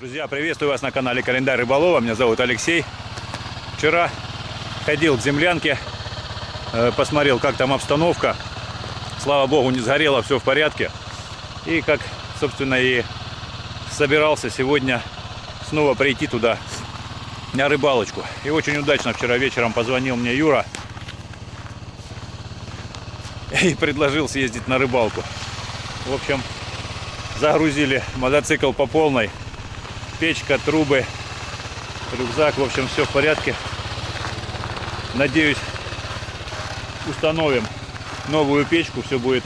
Друзья, приветствую вас на канале Календарь Рыболова. Меня зовут Алексей. Вчера ходил к землянке, посмотрел, как там обстановка. Слава богу, не сгорело, все в порядке. И как, собственно, и собирался сегодня снова прийти туда на рыбалочку. И очень удачно вчера вечером позвонил мне Юра и предложил съездить на рыбалку. В общем, загрузили мотоцикл по полной. Печка, трубы, рюкзак, в общем, все в порядке. Надеюсь, установим новую печку, все будет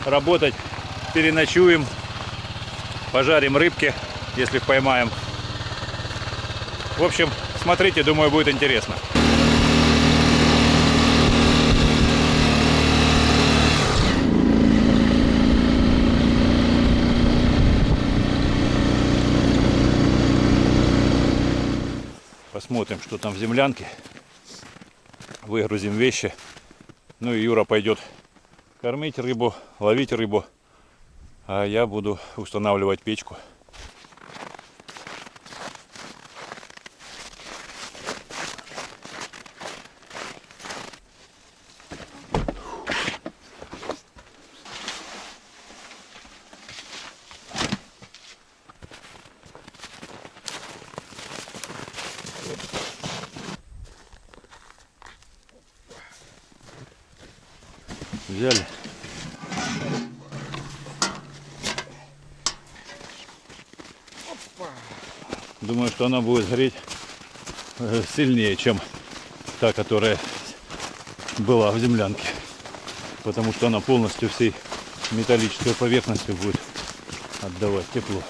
работать. Переночуем, пожарим рыбки, если поймаем. В общем, смотрите, думаю, будет интересно. Посмотрим, что там в землянке. Выгрузим вещи. Ну и Юра пойдет кормить рыбу, ловить рыбу. А я буду устанавливать печку. Взяли. Думаю, что она будет гореть сильнее, чем та, которая была в землянке. Потому что она полностью всей металлической поверхностью будет отдавать тепло.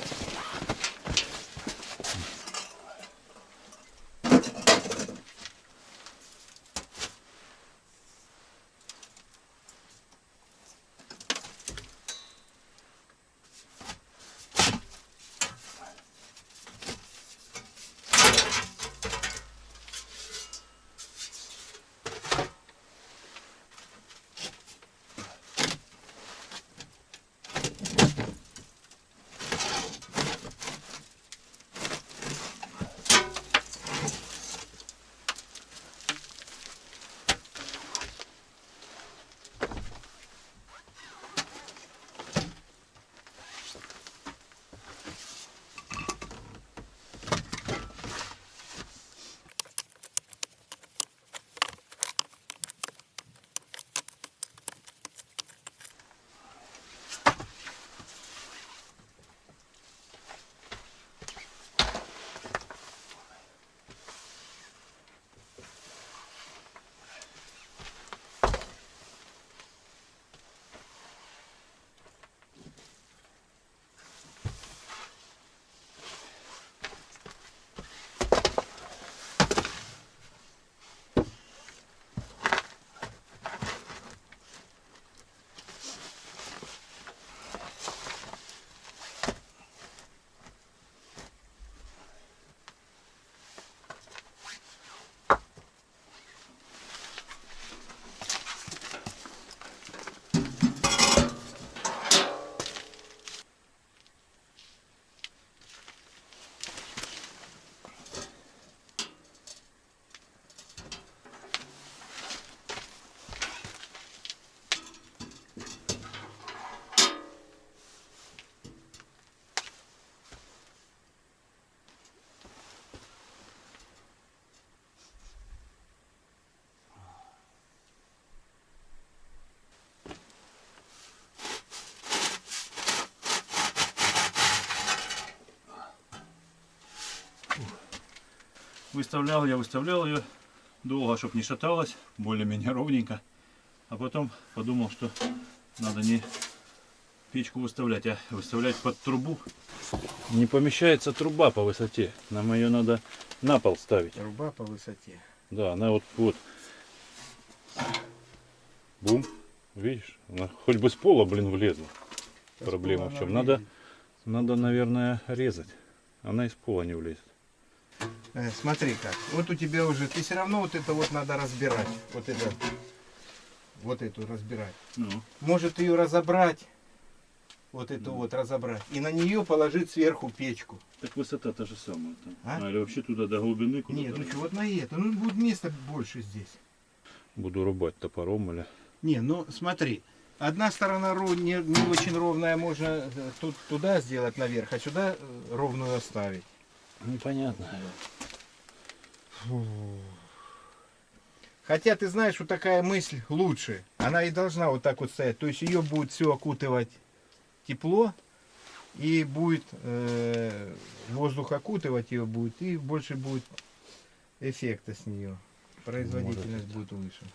Выставлял ее долго, чтобы не шаталась, более-менее ровненько. А потом подумал, что надо не печку выставлять, а выставлять под трубу. Не помещается труба по высоте. Нам ее надо на пол ставить. Труба по высоте. Да, она вот. Бум. Видишь? Она хоть бы с пола, влезла. Проблема в чем? Надо, наверное, резать. Она из пола не влезет. Смотри как. Вот у тебя уже, ты все равно вот это вот надо разбирать. Вот эту разбирать. Ну. Может ее разобрать вот эту вот разобрать, и на нее положить сверху печку. Так высота та же самая там. А? Или вообще туда до глубины куда-то? Нет, ну что, вот на это, ну будет места больше здесь. Буду рубать топором или... Не, ну смотри, одна сторона не очень ровная, можно тут туда сделать наверх, а сюда ровную оставить. Ну, понятно. Хотя ты знаешь, вот такая мысль лучше. Она и должна вот так вот стоять. То есть ее будет все окутывать тепло, и будет воздух окутывать ее будет, и больше будет эффекта с нее. Производительность будет выше.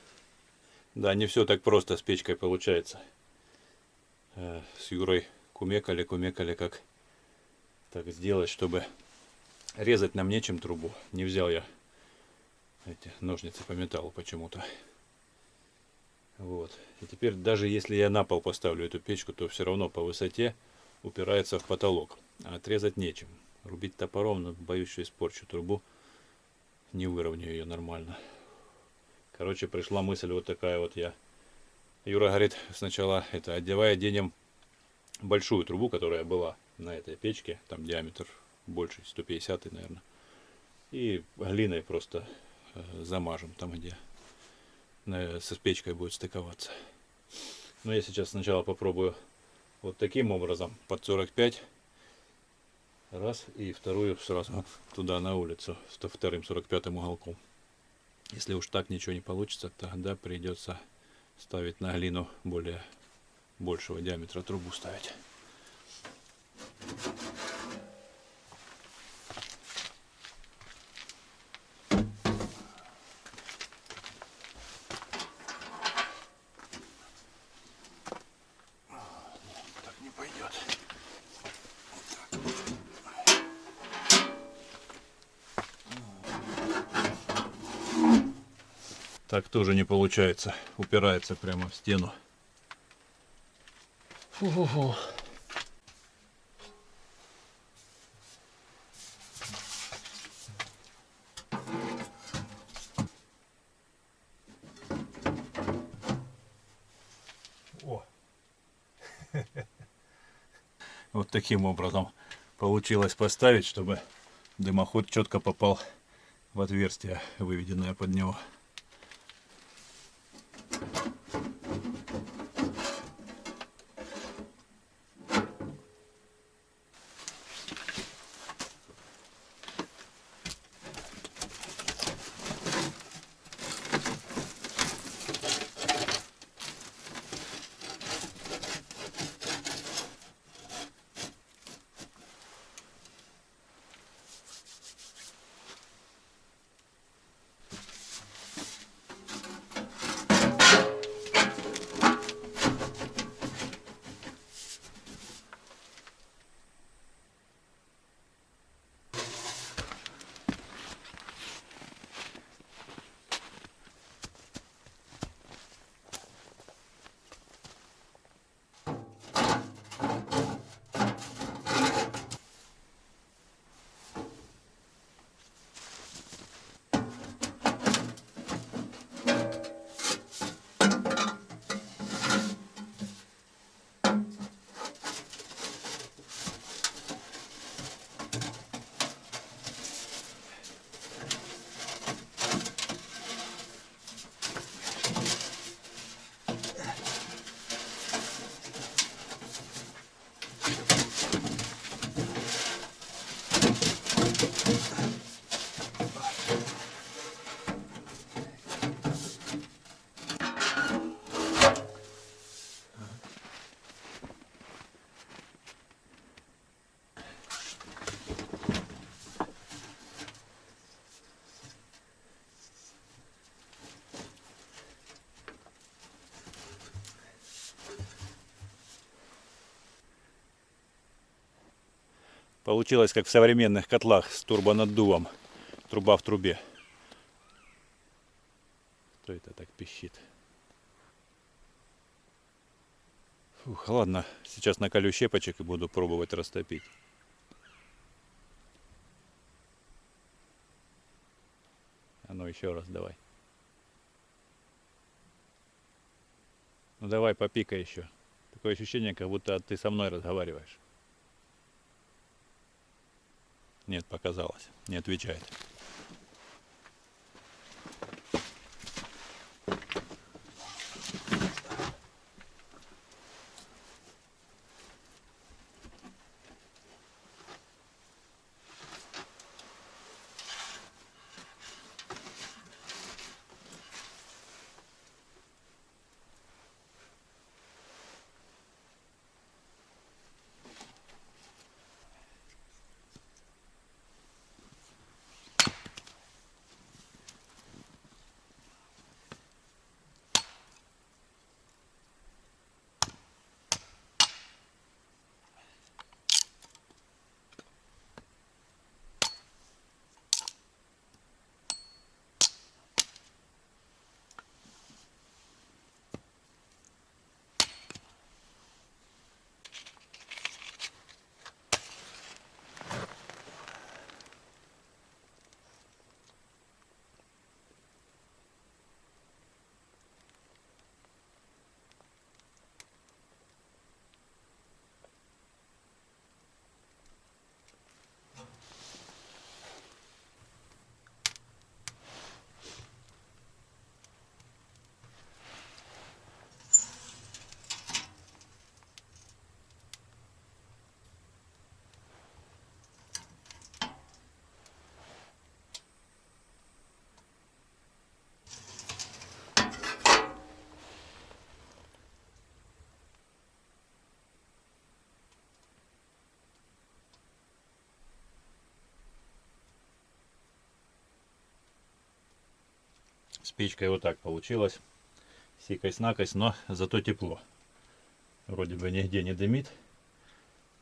Да, не все так просто с печкой получается. С Юрой кумекали, как так сделать, чтобы резать нам нечем трубу. Не взял я эти ножницы по металлу почему-то. Вот. И теперь даже если я на пол поставлю эту печку, то все равно по высоте упирается в потолок. А отрезать нечем. Рубить топором, но боюсь, что испорчу трубу. Не выровняю ее нормально. Короче, пришла мысль вот такая вот я. Юра говорит, сначала это оденем большую трубу, которая была на этой печке. Там диаметр больше, 150, наверное. И глиной просто замажем там, где с печкой будет стыковаться. Но я сейчас сначала попробую вот таким образом под 45. Раз. И вторую сразу туда на улицу, вторым 45-м уголком. Если уж так ничего не получится, тогда придется ставить на глину большего диаметра трубу ставить. Так не пойдет. Так тоже не получается. Упирается прямо в стену. Фу-фу-фу. О, Вот таким образом получилось поставить, чтобы дымоход четко попал в отверстие, выведенное под него. Получилось как в современных котлах с турбонаддувом. Труба в трубе. Кто это так пищит? Фух, ладно, сейчас накалю щепочек и буду пробовать растопить. А ну еще раз давай. Ну давай, попикай еще. Такое ощущение, как будто ты со мной разговариваешь. Нет, показалось. Не отвечает. С печкой вот так получилось. Сикость-накость, но зато тепло. Вроде бы нигде не дымит.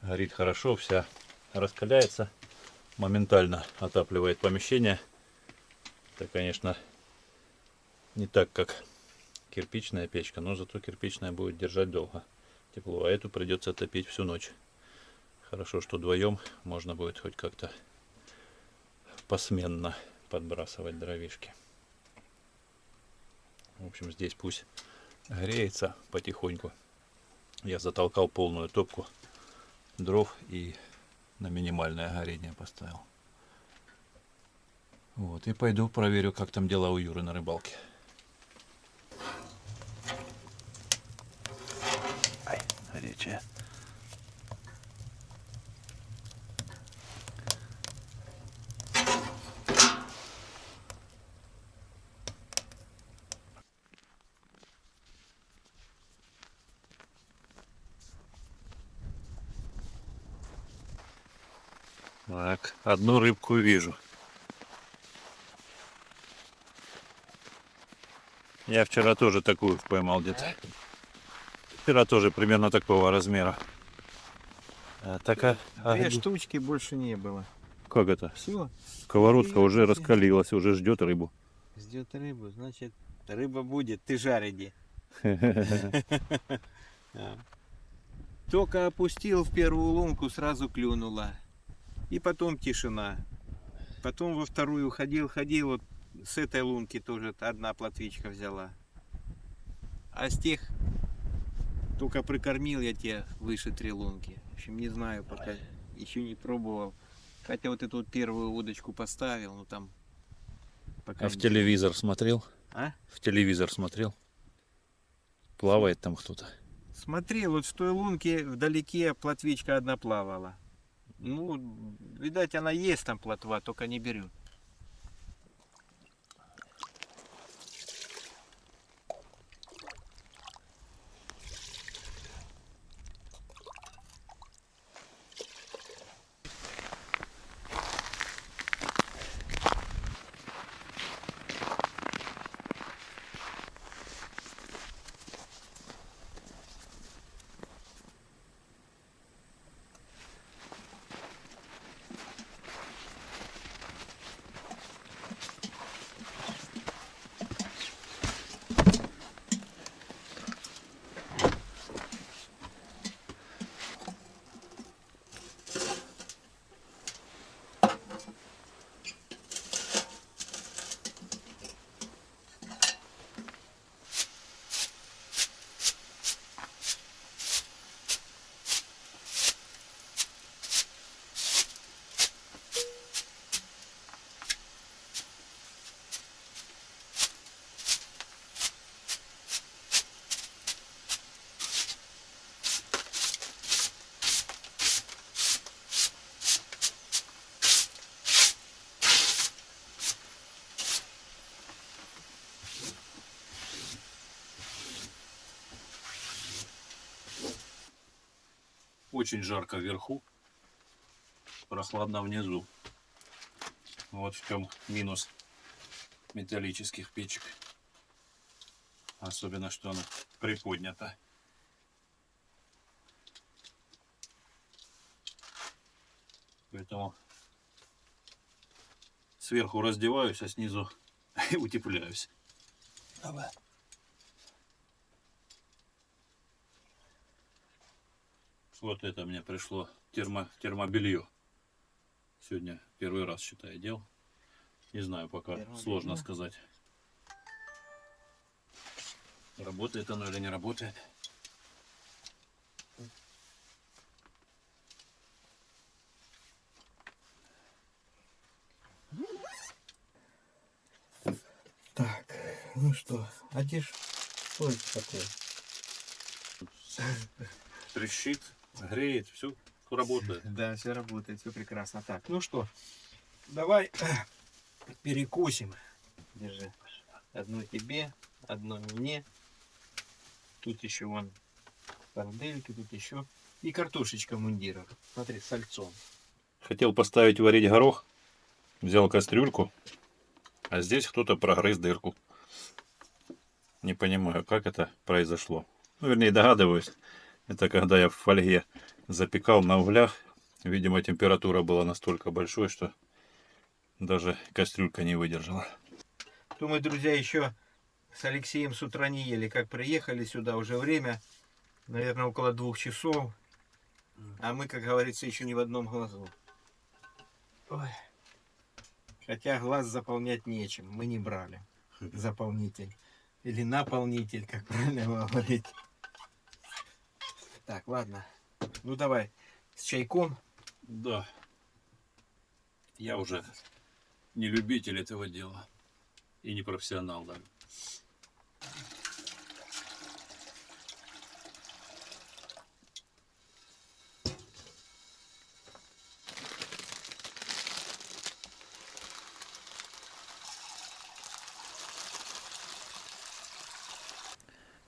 Горит хорошо, вся раскаляется. Моментально отапливает помещение. Это, конечно, не так, как кирпичная печка, но зато кирпичная будет держать долго тепло. А эту придется топить всю ночь. Хорошо, что вдвоем можно будет хоть как-то посменно подбрасывать дровишки. В общем, здесь пусть греется потихоньку. Я затолкал полную топку дров и на минимальное горение поставил. Вот, и пойду проверю, как там дела у Юры на рыбалке. Ай, горячая. Так, одну рыбку вижу. Я вчера тоже такую поймал где-то. Вчера тоже примерно такого размера. Две штучки больше не было. Как это? Все. Сковородка уже раскалилась, уже ждет рыбу. Ждет рыбу, значит, рыба будет, ты жар иди. Только опустил в первую лунку, сразу клюнула. И потом тишина. Потом во вторую ходил, вот с этой лунки тоже одна плотвичка взяла. А с тех только прикормил я те выше 3 лунки. В общем, не знаю, пока еще не пробовал. Хотя вот эту вот первую удочку поставил, но там пока А в телевизор смотрел? А? В телевизор смотрел? Плавает там кто-то? Смотрел, вот в той лунке вдалеке плотвичка одна плавала. Ну, видать, она есть там плотва, только не берет. очень жарко вверху, прохладно внизу. Вот в чем минус металлических печек. Особенно, что она приподнята. Поэтому сверху раздеваюсь, а снизу утепляюсь. Давай. Вот это мне пришло термобелье. Сегодня первый раз, считай, дел. Не знаю, пока сложно сказать. Работает оно или не работает. Так, ну что, одежь, что это такое? Трещит, греет, все работает. Да, все работает, все прекрасно. Так, ну что, давай перекусим. Держи. Одно тебе, одно мне. Тут еще вон сардельки, тут еще. И картошечка в мундирах. Смотри, с сальцом. Хотел поставить варить горох. Взял кастрюльку. А здесь кто-то прогрыз дырку. Не понимаю, как это произошло. Ну, вернее, догадываюсь. Это когда я в фольге запекал на углях. Видимо, температура была настолько большой, что даже кастрюлька не выдержала. То мы, друзья, еще с Алексеем с утра не ели. Как приехали сюда, уже время, наверное, около 2 часов. А мы, как говорится, еще не в одном глазу. Ой. Хотя глаз заполнять нечем. Мы не брали заполнитель. Или наполнитель, как правильно говорить. Так, ладно. Ну давай, с чайком. Да. Я уже не любитель этого дела. И не профессионал даже.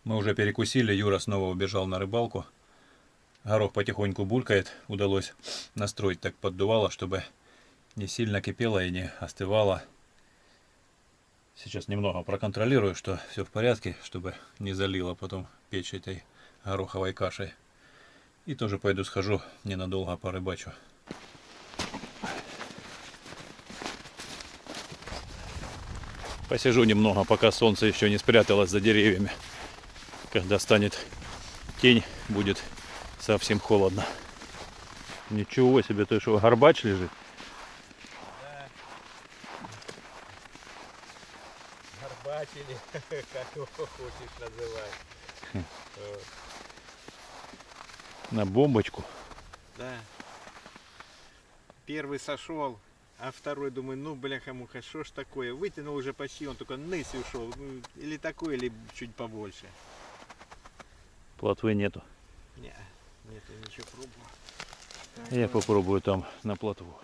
Мы уже перекусили, Юра снова убежал на рыбалку. Горох потихоньку булькает. Удалось настроить так поддувало, чтобы не сильно кипело и не остывало. Сейчас немного проконтролирую, что все в порядке, чтобы не залило потом печь этой гороховой кашей. И тоже пойду схожу, ненадолго порыбачу. Посижу немного, пока солнце еще не спряталось за деревьями. Когда станет тень, будет совсем холодно. Ничего себе, ты что, горбач лежит? Да. Горбатели, как его хочешь называть. Вот. На бомбочку. Да. Первый сошел, а второй, думаю, ну бляха-муха, что ж такое? Вытянул уже почти, он только ныс и ушел. Ну, или такой, или чуть побольше. Плотвы нету. Не, нет, я ничего пробовал. Я попробую там на плотву.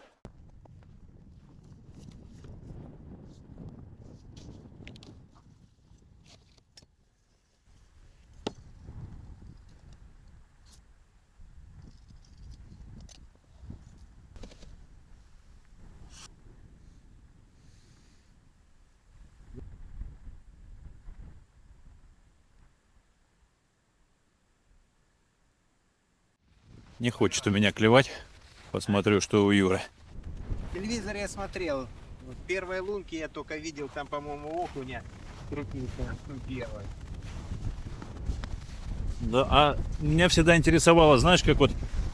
Не хочет у меня клевать. Посмотрю, что у Юры. Телевизор я смотрел. Вот первые лунки я только видел, там, по-моему, окуня крупника, ну, первая. Да, а меня всегда интересовало, знаешь, как вот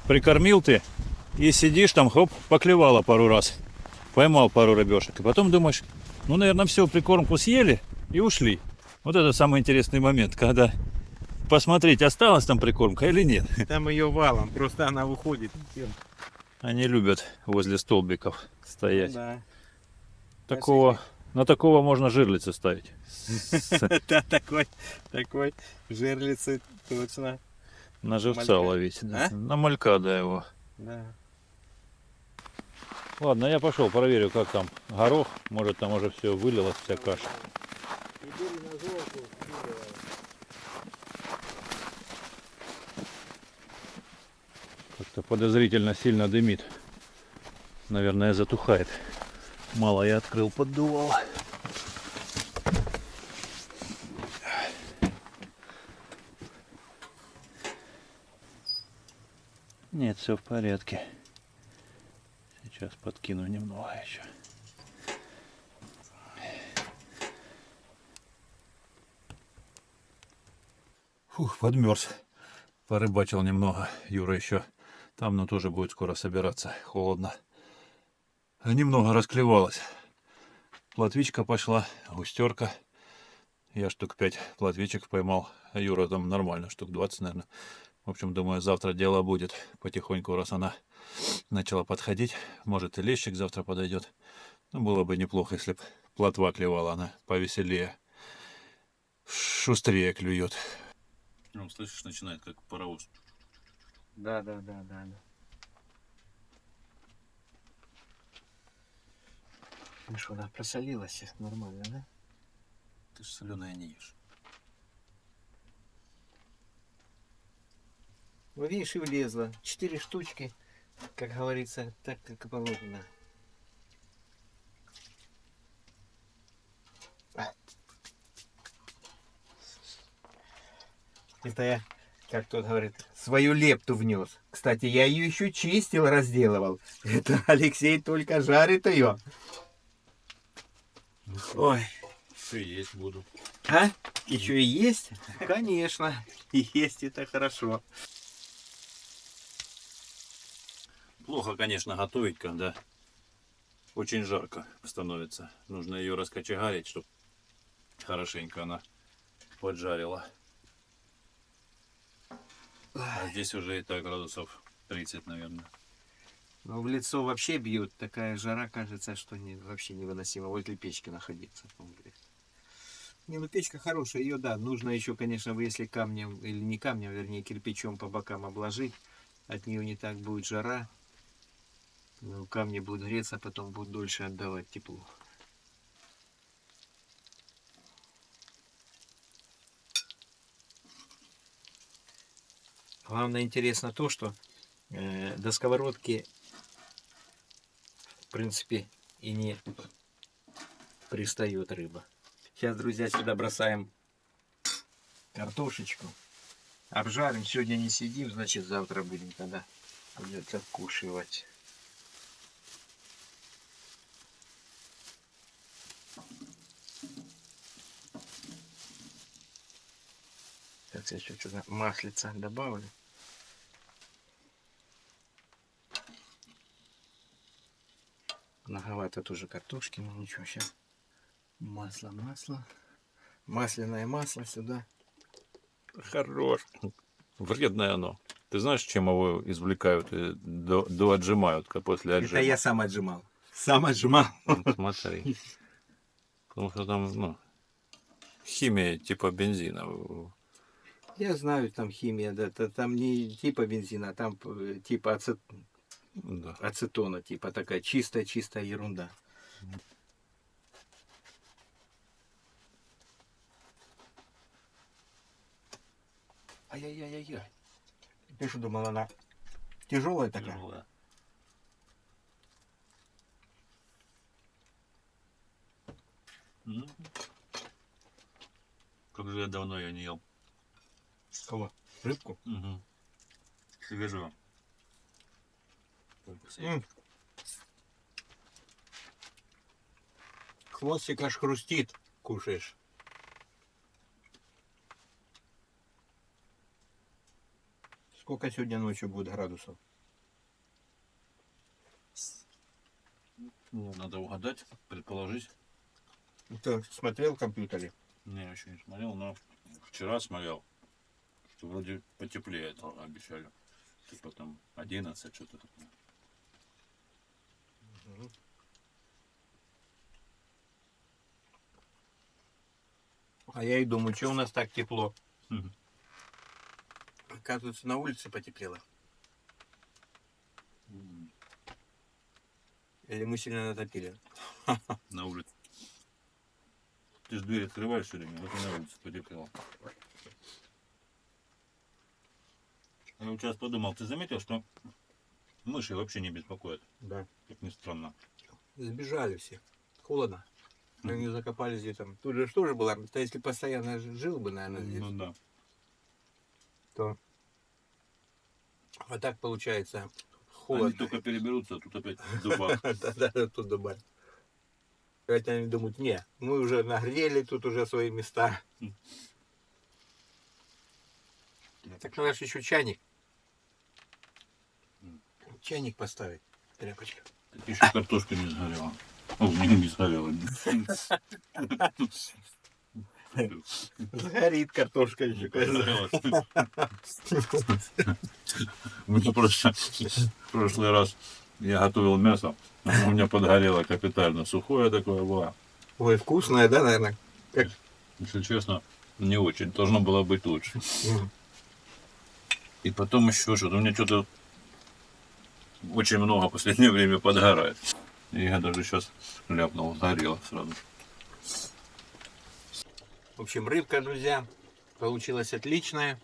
прикормил ты и сидишь там, хоп, поклевало пару раз. Поймал пару рыбешек. И потом думаешь, ну, наверное, все, прикормку съели и ушли. Вот это самый интересный момент, когда посмотреть, осталась там прикормка или нет. Там ее валом, просто она уходит. Они любят возле столбиков стоять. Да. Такого, на такого можно жирлицы ставить. Да, такой жерлицы точно. На живца Малька. ловить. А? На малька, да, его. Да. Ладно, я пошел, проверю, как там горох. Может, там уже все вылилось, вся каша. Как-то Что-то подозрительно сильно дымит. Наверное, затухает. Мало я открыл, поддувал. Нет, все в порядке. Сейчас подкину немного еще. Фух, подмерз. Порыбачил немного. Юра еще там, но тоже будет скоро собираться. Холодно. А немного расклевалось. Плотвичка пошла, густерка. Я штук 5 плотвичек поймал. А Юра там нормально, штук 20, наверное. В общем, думаю, завтра дело будет. Потихоньку, раз она начала подходить. Может, и лещик завтра подойдет. Ну, было бы неплохо, если бы плотва клевала. Она повеселее. Шустрее клюет. Ну, слышишь, начинает как паровоз. Да. Ну что, она просолилась нормально, да? Ты ж соленое не ешь. Ну, видишь, и влезла. 4 штучки, как говорится, так, как и положено. Это я, как тот говорит, свою лепту внес. Кстати, я ее еще чистил, разделывал. Это Алексей только жарит ее. Ой. Еще есть буду. А? Еще и есть? Конечно. И есть это хорошо. Плохо, конечно, готовить, когда очень жарко становится. Нужно ее раскочегарить, чтобы хорошенько она поджарила. А здесь уже и так градусов 30, наверное. Ну, в лицо вообще бьют. Такая жара, кажется, что вообще невыносимо возле печки находиться. Не, ну печка хорошая, ее, да, нужно еще, конечно, если камнем, или не камнем, вернее, кирпичом по бокам обложить. От нее не так будет жара. Ну, камни будут греться, а потом будут дольше отдавать тепло. Главное, интересно то, что до сковородки, в принципе, и не пристает рыба. Сейчас, друзья, сюда бросаем картошечку. Обжарим. Сегодня не сидим, значит, завтра будем тогда придется откушивать. Сейчас я еще что-то маслица добавлю. Многовато тоже картошки, но ничего, сейчас масло. Масляное масло сюда. Хорош. Вредное оно. Ты знаешь, чем его извлекают и доотжимают после отжима? Это я сам отжимал. Сам отжимал. Вот смотри. Потому что там, ну, химия типа бензина. Я знаю, там химия, да, там не типа бензина, а там типа Да. ацетона, типа такая чистая ерунда. Ай-яй-яй-яй. Ты что думал, она тяжелая такая? Тяжелая. Как же я давно ее не ел. Кого? Рыбку? Угу. Свежую. Хвостик аж хрустит, кушаешь. Сколько сегодня ночью будет градусов? Ну, надо угадать, предположить. Ты смотрел в компьютере? Не, я еще не смотрел, но вчера смотрел, что вроде потеплее это обещали. Типа там 11, что-то такое. А я и думаю, что у нас так тепло. Мгм. Оказывается, на улице потеплело. Или мы сильно натопили? На улице. Ты же дверь открываешь все время, вот и на улице потеплело. Я вот сейчас подумал, ты заметил, что Мыши вообще не беспокоят, Да. как ни странно. Сбежали все. Холодно. Они закопались где-то. Тут же что же было? То если постоянно жил бы, наверное, здесь, Ну да. то... А так получается Они холодно. только переберутся, а тут опять дубак. Да, тут добавить. Хотя они думают, не, мы уже нагрели тут уже свои места. Так надо же еще чайник. Чайник поставить. Тряпочка. Еще картошка не сгорела. О, не сгорела. Сгорит картошка еще. У меня просто в прошлый раз я готовил мясо, у меня подгорело капитально. Сухое такое было. Ой, вкусная, да, наверное? Если честно, не очень. Должно было быть лучше. И потом еще что-то. У меня что-то очень много в последнее время подгорает. И я даже сейчас ляпнул, сгорело сразу. В общем, рыбка, друзья, получилась отличная.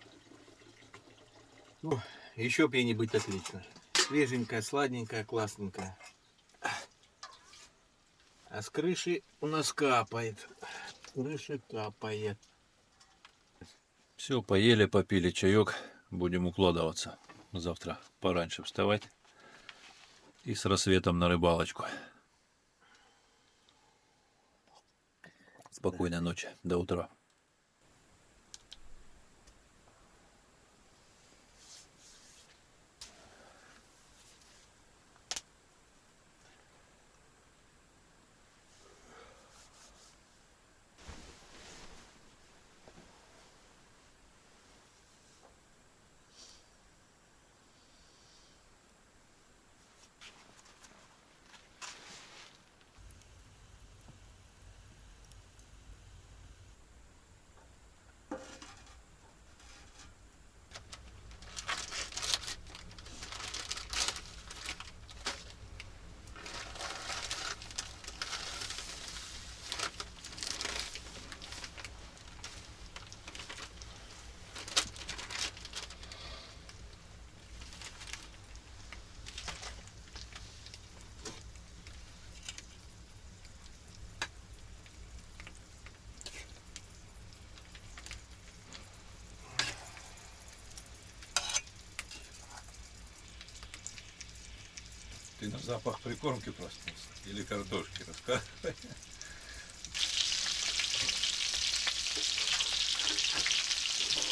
Ну, еще бы ей не быть отлично. Свеженькая, сладенькая, классненькая. А с крыши у нас капает. С крыши капает. Все, поели, попили чаек. Будем укладываться. Завтра пораньше вставать. И с рассветом на рыбалочку. Спокойной ночи. До утра. Ты на запах прикормки проснулся? Или картошки? Рассказывай.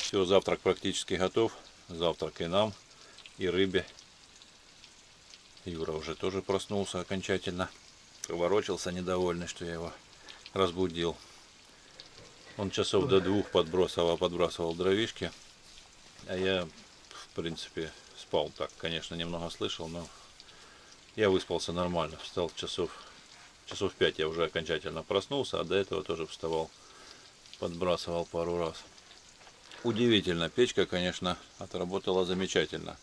Все, завтрак практически готов. Завтрак и нам, и рыбе. Юра уже тоже проснулся окончательно. Ворочался недовольный, что я его разбудил. Он часов до 2 подбрасывал дровишки. А я, в принципе, спал так. Конечно, немного слышал, но я выспался нормально. Встал часов 5 я уже окончательно проснулся, а до этого тоже вставал, подбрасывал пару раз. Удивительно, печка, конечно, отработала замечательно.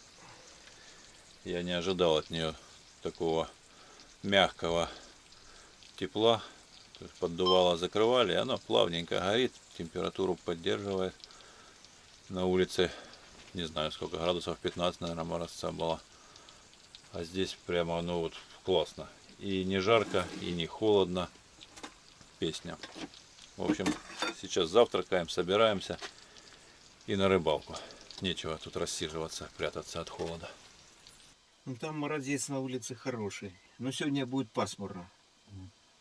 Я не ожидал от нее такого мягкого тепла. То есть поддувало, закрывали, и оно плавненько горит, температуру поддерживает. На улице, не знаю сколько градусов, 15, наверное, морозца было. А здесь прямо, ну вот, классно. И не жарко, и не холодно. Песня. В общем, сейчас завтракаем, собираемся и на рыбалку. Нечего тут рассиживаться, прятаться от холода. Ну, там морозец на улице хороший. Но сегодня будет пасмурно.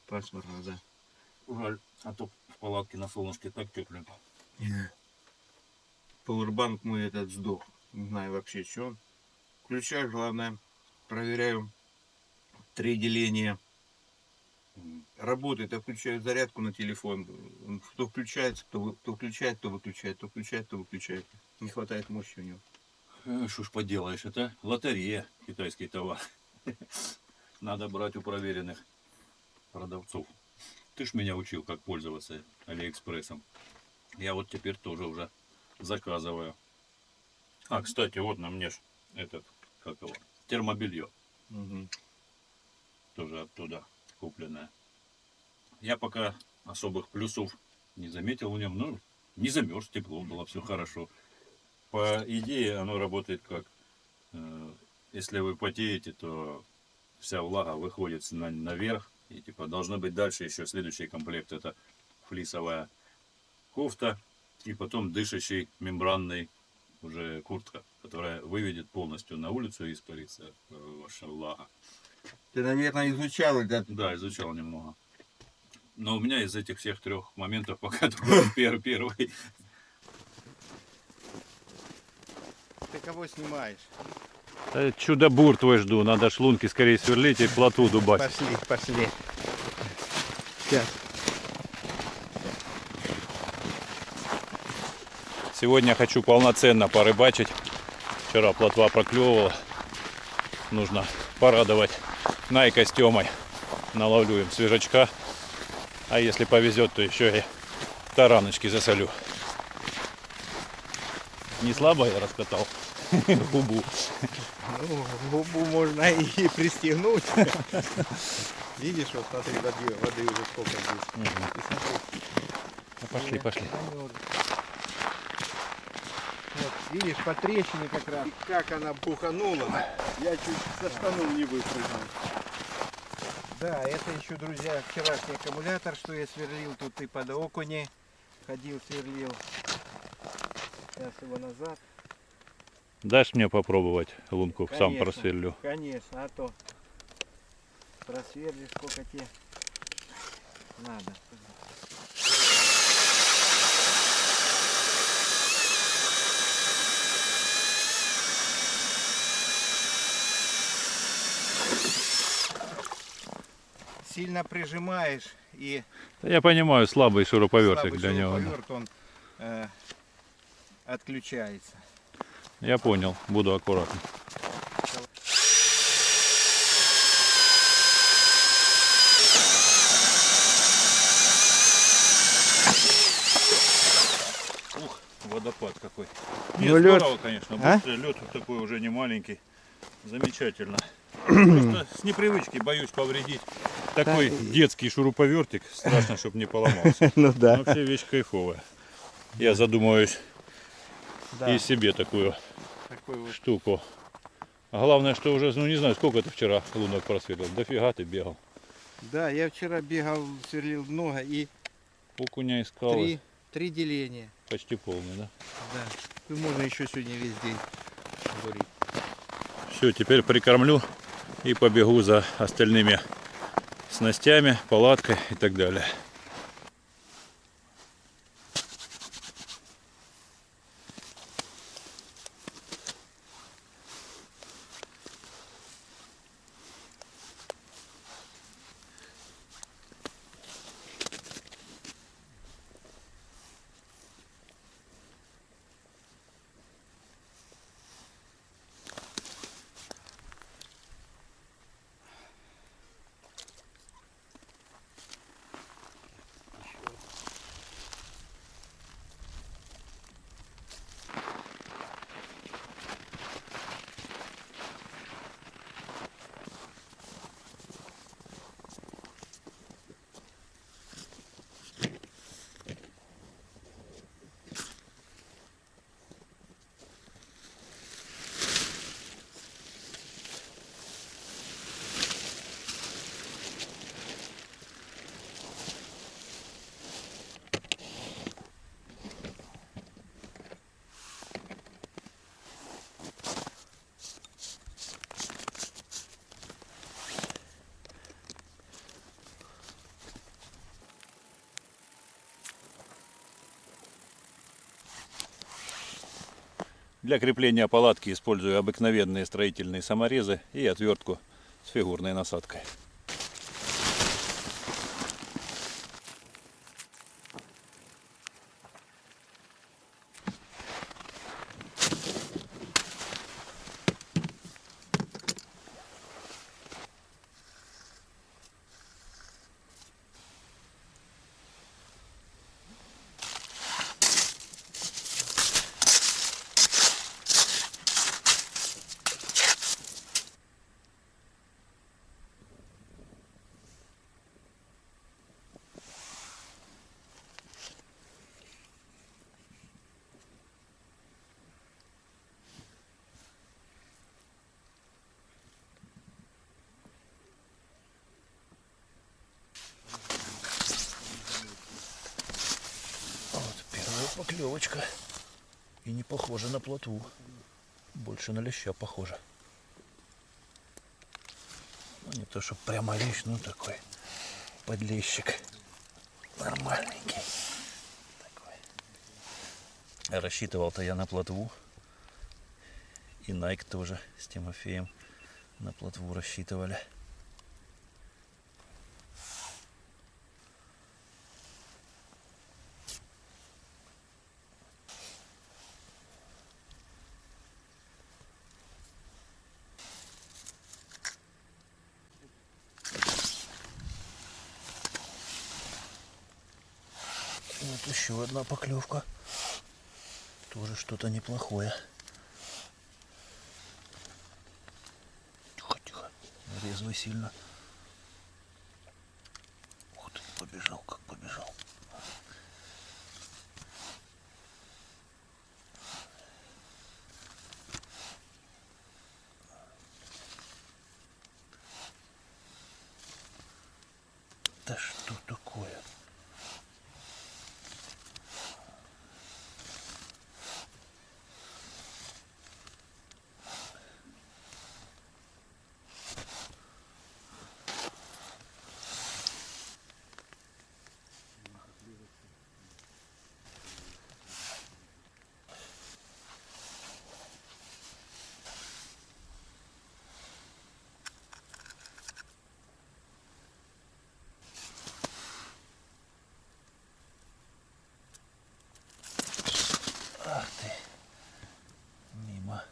Пасмурно, да. Жаль, а то в палатке на солнышке так тепленько. Пауэрбанк мой этот сдох. Не знаю вообще, что он. Включаю, главное, проверяю 3 деления. Работает, я включаю зарядку на телефон. Он то включается, то включает, то выключает, то включает, то выключает. Не хватает мощи у него. Что ж поделаешь, это лотерея, китайский товар. Надо брать у проверенных продавцов. Ты ж меня учил, как пользоваться Алиэкспрессом. Я вот теперь тоже уже заказываю. А, кстати, вот на мне ж этот, как его, термобелье. Угу. Тоже оттуда купленное. Я пока особых плюсов не заметил в нем. Ну, не замерз, тепло было, все хорошо. По идее, оно работает как если вы потеете, то вся влага выходит наверх. И типа должно быть дальше еще следующий комплект. Это флисовая кофта и потом дышащий мембранный уже куртка, которая выведет полностью на улицу и испарится ваша влага. Ты, наверное, изучал это. Да, изучал немного. Но у меня из этих всех трех моментов пока только первый. Ты кого снимаешь? Чудо-бур твой жду. Надо шлунки скорее сверлить и плотву дубать. Пошли, пошли. Сейчас. Сегодня хочу полноценно порыбачить. Вчера плотва проклевывала. Нужно порадовать Найка с Тёмой. Наловлю им свежачка. А если повезет, то еще и тараночки засолю. Не слабо я раскатал губу. Ну, губу можно и пристегнуть. Видишь, вот смотри, воды уже сколько здесь. Ты смотри. Ну, пошли, пошли. Замёрз. Вот, видишь, по трещине как раз. И как она буханула, я чуть со штанов не выпрыгнул. Да, это еще, друзья, вчерашний аккумулятор, что я сверлил. Тут и под окуни ходил, сверлил. Сейчас его назад. Дашь мне попробовать лунку? Сам Конечно, просверлю. Конечно, а то просверлишь сколько тебе надо. Сильно прижимаешь и Да я понимаю, слабый шуруповертик слабый для него. Да. шуруповерт, он отключается. Я понял, буду аккуратно. Ух, водопад какой. Ну, лёд- здорово, конечно. А? Быстрый лед такой уже не маленький. Замечательно. Просто с непривычки боюсь повредить. Такой детский шуруповертик. Страшно, чтобы не поломался. Ну да. Вообще вещь кайфовая. Я задумываюсь Да. и себе такую Такой вот. штуку. А главное, что уже, ну не знаю, сколько ты вчера лунок просверлил. Дофига ты бегал. Да, я вчера бегал, сверлил много и Окуня искал. три деления. Почти полный, да? Да. И можно еще сегодня весь день бурить. Все, теперь прикормлю и побегу за остальными снастями, палаткой и так далее. Для крепления палатки использую обыкновенные строительные саморезы и отвертку с фигурной насадкой. поклевочка. И не похожа на плотву. Больше на леща похоже. Ну, не то, что прямо лещ, ну такой подлещик. Нормальненький. Такой. Рассчитывал-то я на плотву. И Найк тоже с Тимофеем на плотву рассчитывали. Вот еще одна поклевка. Тоже что-то неплохое. Тихо, тихо. Резвый сильно. Ух ты, побежал, как побежал. Да что такое? Ах ты, мимо.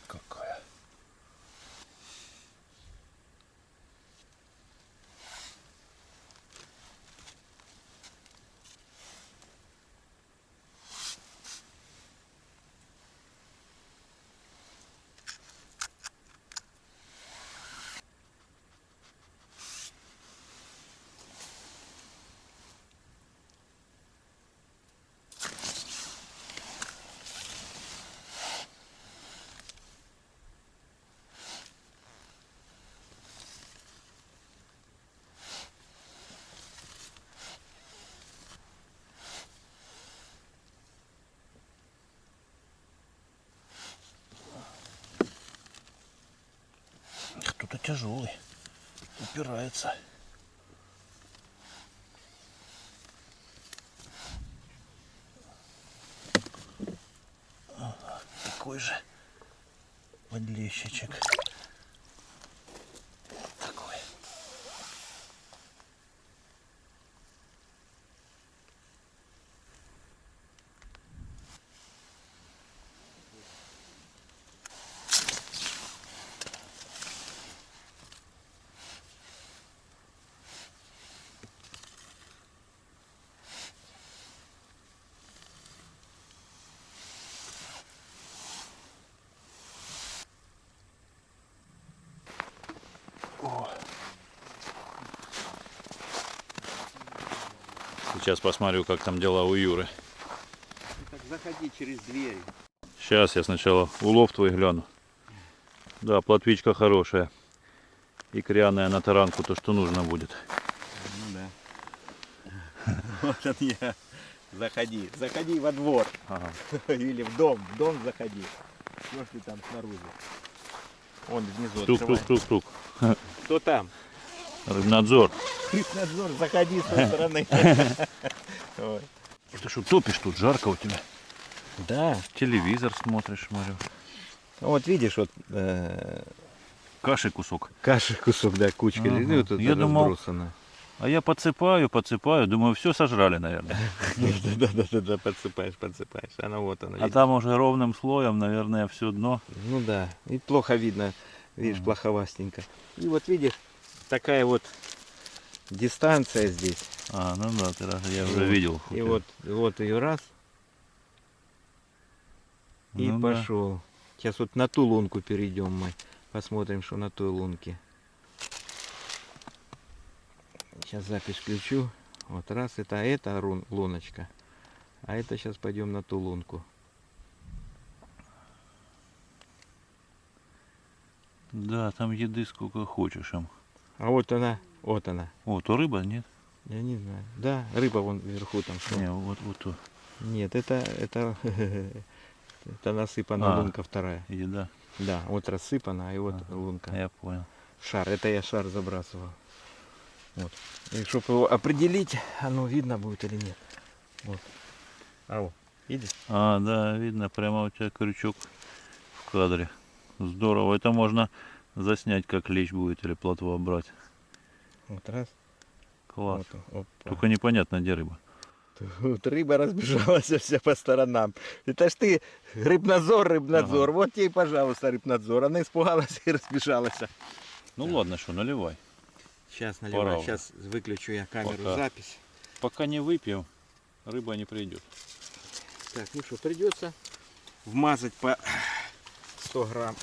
Какая. Кто-то тяжелый. Упирается. Ага, такой же подлещичек. Такой. О. Сейчас посмотрю, как там дела у Юры. Так заходи через дверь. Сейчас я сначала улов твой гляну. Да, плотвичка хорошая. Икряная на таранку, то, что нужно будет. Ну да. Вот он я. Заходи. Заходи во двор. Ага. Или в дом. В дом заходи. Что ж ты там снаружи? Вон внизу открывай. Тук-тук-тук-тук. Кто там? Рыбнадзор. Рыбнадзор, заходи с той стороны. Ой. Ты что, топишь тут? Жарко у тебя. Да. Телевизор смотришь, смотрю. Вот видишь, вот Каши кусок. каши кусок, да, кучка Ага. лежит, тут Я думал, разбросана. А я подсыпаю, думаю, все сожрали, наверное. Да, подсыпаешь. Она вот она. А видишь? там уже ровным слоем, наверное, все дно. Ну да, и плохо видно, видишь, плоховастенько. И вот видишь, такая вот дистанция здесь. А, ну да, я уже Вот. видел. И вот ее раз. И Ну да. пошел. Сейчас вот на ту лунку перейдем мы. Посмотрим, что на той лунке. Сейчас запись включу. Вот раз, это луночка. А это сейчас пойдем на ту лунку. Да, там еды сколько хочешь им. А вот она, вот она. О, то рыба, нет? Я не знаю. Да, рыба вон вверху там что. Не, вот то. Нет, это это насыпана А. лунка вторая. Еда. Да, вот рассыпана, и вот лунка. Я понял. Шар, это я шар забрасывал. Вот. И чтобы его определить, оно видно будет или нет. Вот. Ау, видишь? А, да, видно, прямо у тебя крючок в кадре. Здорово. Это можно заснять, как лещ будет или плотва брать. Вот раз. Класс. Вот, опа. Только непонятно, где рыба. Тут рыба разбежалась вся по сторонам. Это ж ты, рыбнадзор. Ага. Вот тебе, пожалуйста, рыбнадзор. Она испугалась и разбежалась. Ну ладно, что, наливай. Сейчас Пора наливаю. уже. Сейчас выключу я камеру, Пока. запись. Пока не выпьем, рыба не придет. Так, ну что, придется вмазать по 100 грамм.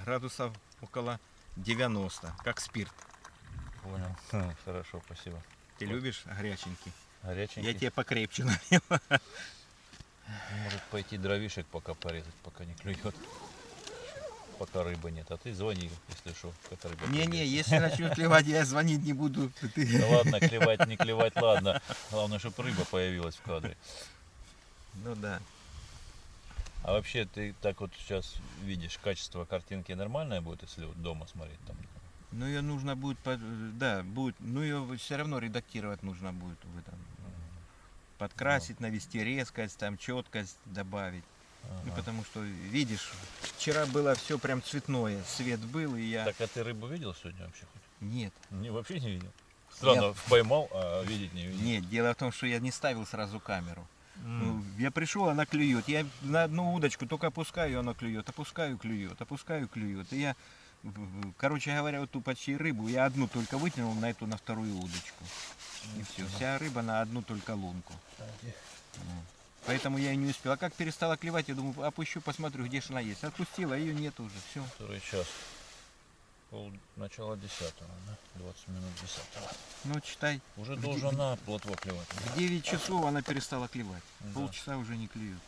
Градусов около 90, как спирт. Понял. Хорошо, спасибо. Ты любишь горяченький? Горяченький. Я тебе покрепче налил. Может пойти дровишек пока порезать, пока не клюет. Пока рыбы нет. А ты звони, если что, как рыба. Не-не, если начнет клевать, я звонить не буду. Да ладно, клевать, не клевать, ладно. Главное, чтобы рыба появилась в кадре. Ну да. А вообще ты так вот сейчас видишь, качество картинки нормальное будет, если вот дома смотреть там? Ну ее нужно будет, да, будет, ну ее все равно редактировать нужно будет в этом. Подкрасить, навести резкость, там четкость добавить. Ну, потому что, видишь, вчера было все прям цветное, свет был, и я... Так, а ты рыбу видел сегодня вообще хоть? Нет, Не, вообще не видел. Странно, поймал, а видеть не видел. нет, дело в том, что я не ставил сразу камеру. Ну, я пришел, она клюет. Я на одну удочку только опускаю, она клюет. Опускаю, клюет. Опускаю, клюет. И я, короче говоря, вот ту почти рыбу, я одну только вытянул на эту, на вторую удочку. И все. Вся рыба на одну только лунку. Вот. Поэтому я и не успел. А как перестала клевать, я думаю, опущу, посмотрю, где же она есть. Отпустила, ее нет уже. Все. Который час? Начало 10-го, да? 20 минут 10-го. Ну, читай. Уже должна плотва клевать. В 9 часов она перестала клевать. Да. Полчаса уже не клюет.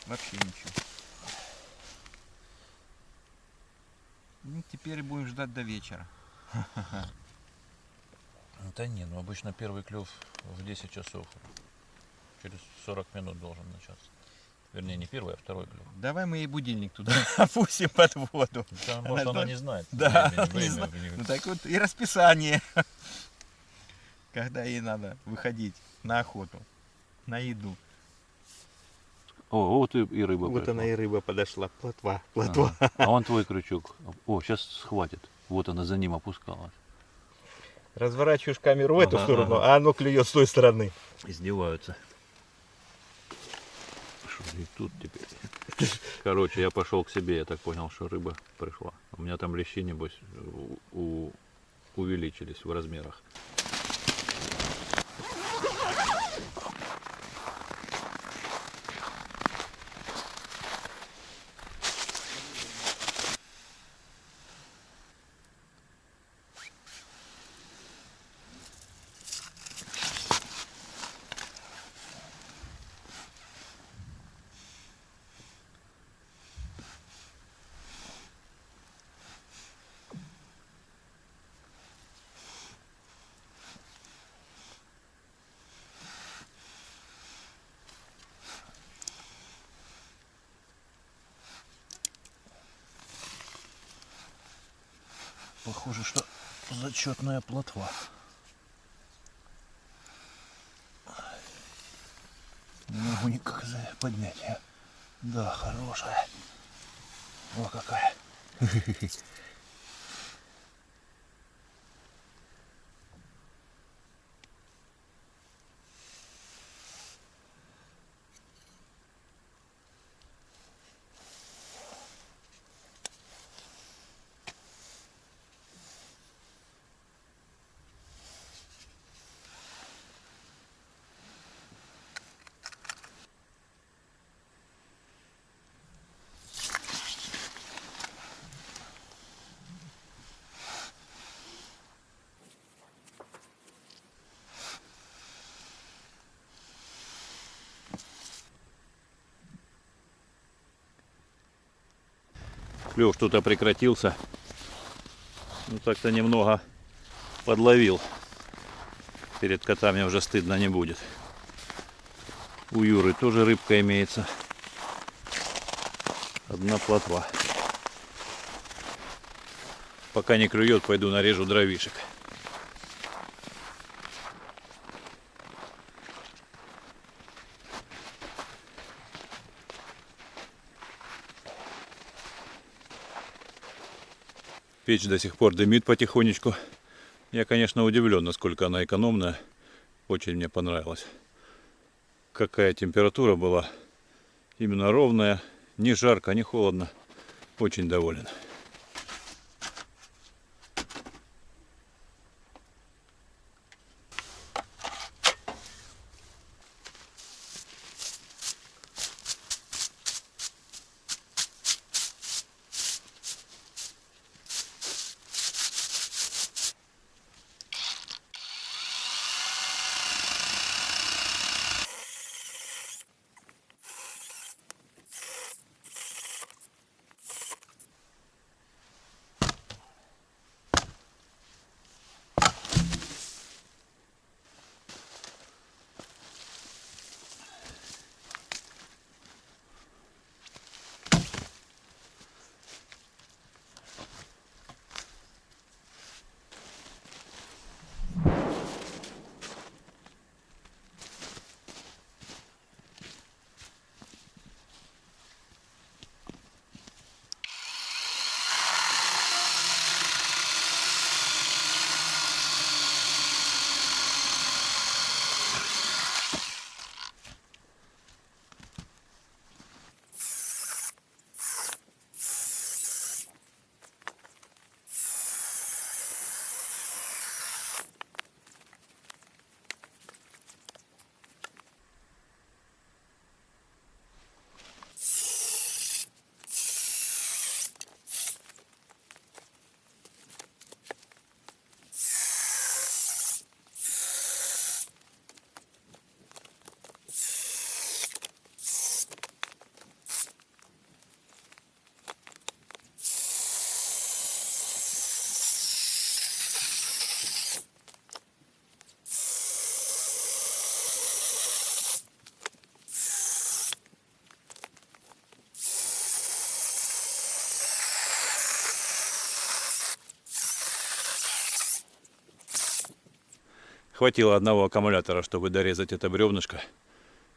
Вообще ничего. Ну, теперь будем ждать до вечера. Да не, ну обычно первый клев в 10 часов. Через 40 минут должен начаться. Вернее, не первый, а второй клев. Давай мы ей будильник туда опустим под воду. Потому что она не знает. Да, времени, не знаю. времени. Ну так вот и расписание. Когда ей надо выходить на охоту, на еду. О, вот и рыба Вот пришла. она и рыба подошла. Плотва, Ага. плотва. А вон твой крючок. О, сейчас схватит. Вот она за ним опускалась. Разворачиваешь камеру в эту Ага, сторону, ага. а оно клюет с той стороны. Издеваются. Что и тут теперь? Короче, я пошел к себе, я так понял, что рыба пришла. У меня там лещи, небось, увеличились в размерах. Похоже, что зачетная плотва. Не могу никак поднять ее. Да, хорошая. О, какая. Клев что-то прекратился. Ну так-то немного подловил. Перед котами уже стыдно не будет. У Юры тоже рыбка имеется. Одна плотва. Пока не клюет, пойду нарежу дровишек. Печь до сих пор дымит потихонечку. Я, конечно, удивлен, насколько она экономная. Очень мне понравилось. Какая температура была. Именно ровная. Ни жарко, ни холодно. Очень доволен. Хватило одного аккумулятора, чтобы дорезать это бревнышко.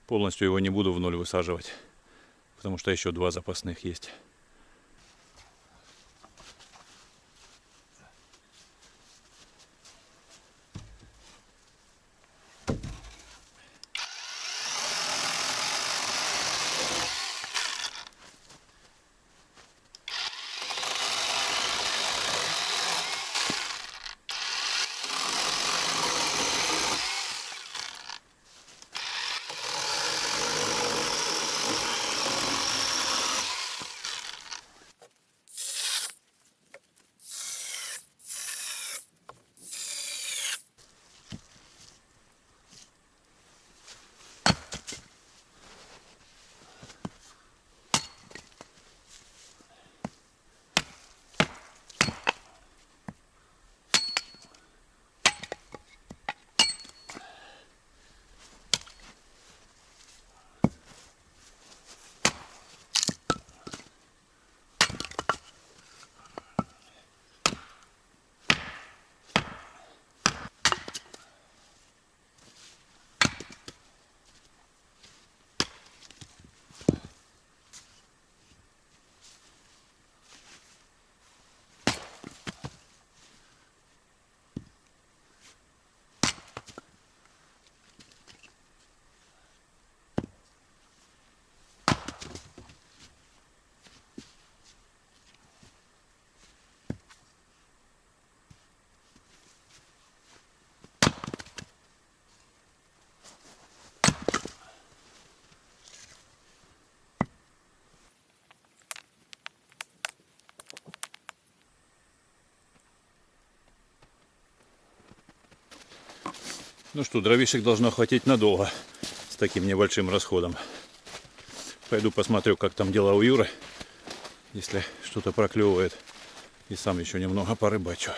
Полностью его не буду в ноль высаживать, потому что еще два запасных есть. Ну что, дровишек должно хватить надолго с таким небольшим расходом. Пойду посмотрю, как там дела у Юры. если что-то проклевывает. И сам еще немного порыбачу.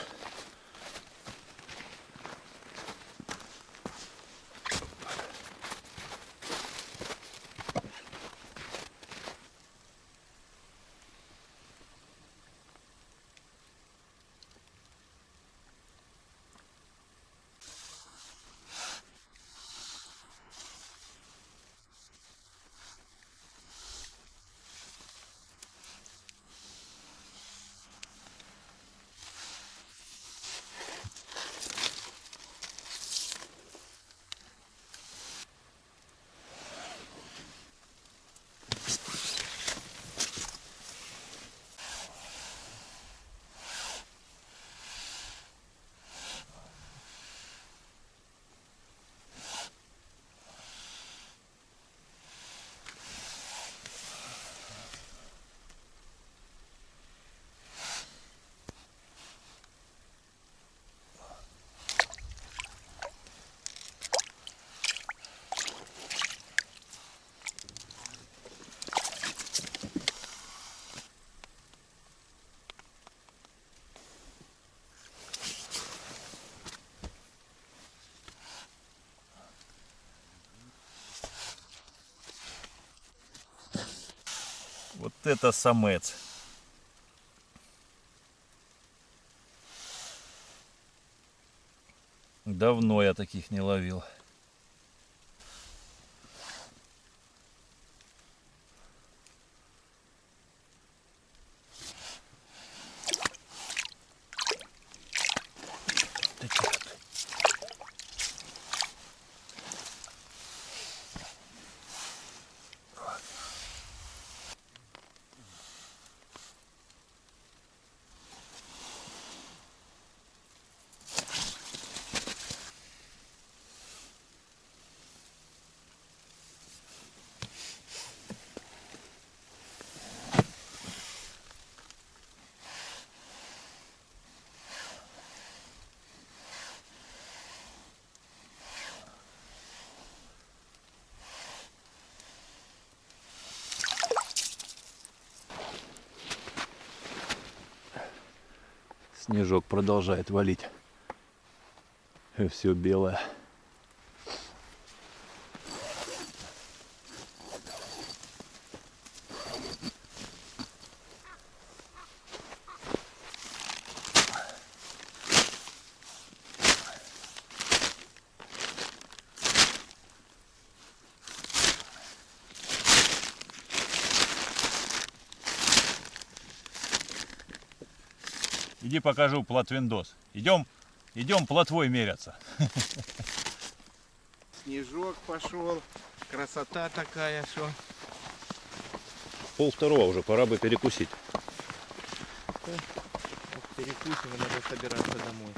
Вот это самец. Давно я таких не ловил. Снежок продолжает валить. И все белое. Иди покажу плотвиндос. Идем плотвой меряться. Снежок пошел. Красота такая, что. 1:30 уже, пора бы перекусить. Перекусим, и надо собираться домой.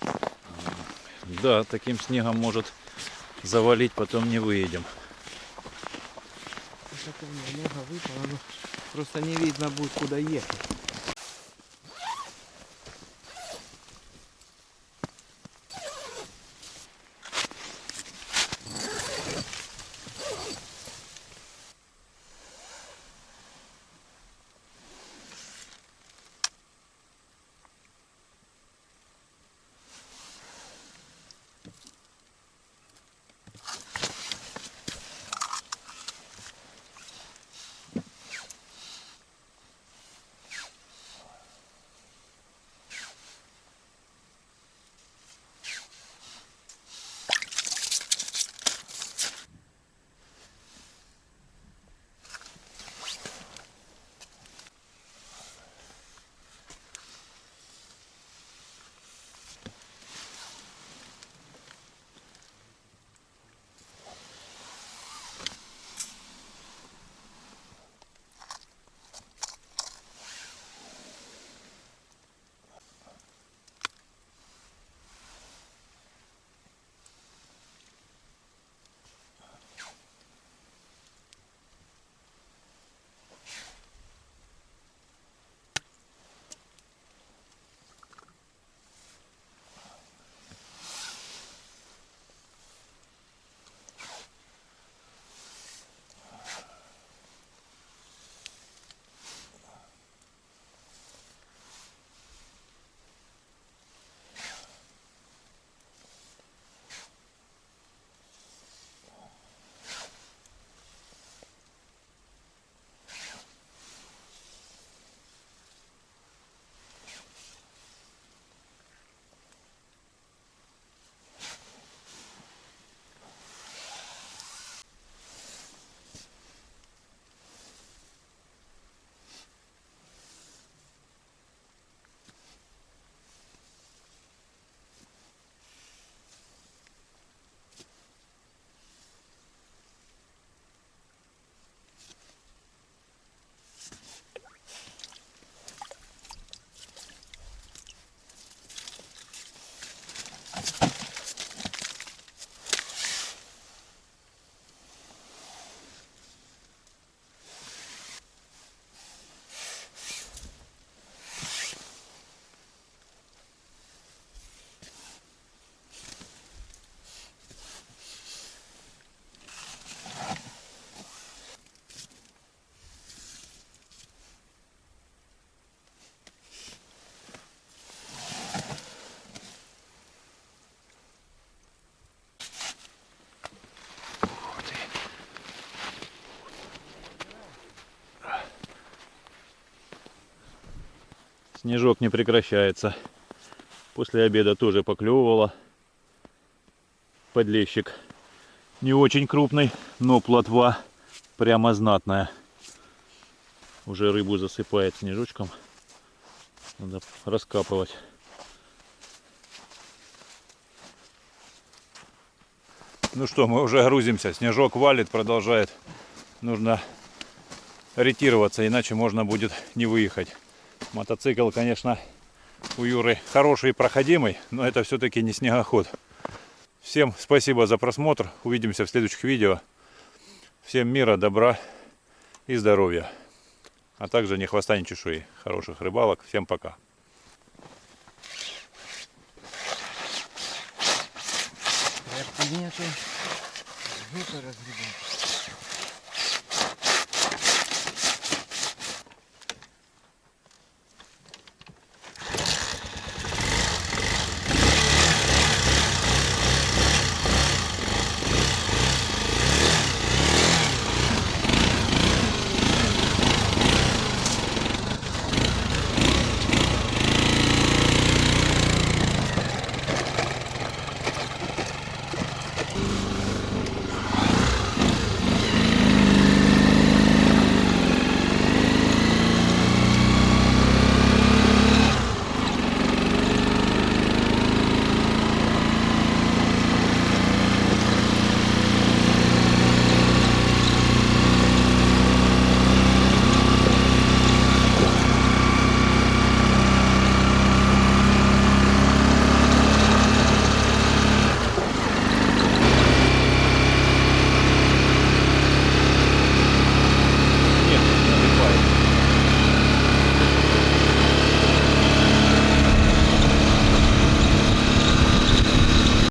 Да, таким снегом может завалить, потом не выедем. Это много выпало, но просто не видно будет, куда ехать. Снежок не прекращается. После обеда тоже поклевывало. Подлещик не очень крупный, но плотва прямо знатная. Уже рыбу засыпает снежочком. Надо раскапывать. Ну что, мы уже грузимся. Снежок валит, продолжает. Нужно ретироваться, иначе можно будет не выехать. Мотоцикл, конечно, у Юры хороший и проходимый, но это все-таки не снегоход. Всем спасибо за просмотр. Увидимся в следующих видео. Всем мира, добра и здоровья. А также ни хвоста, ни чешуи. Хороших рыбалок. Всем пока. Нету. Жопа разгребать.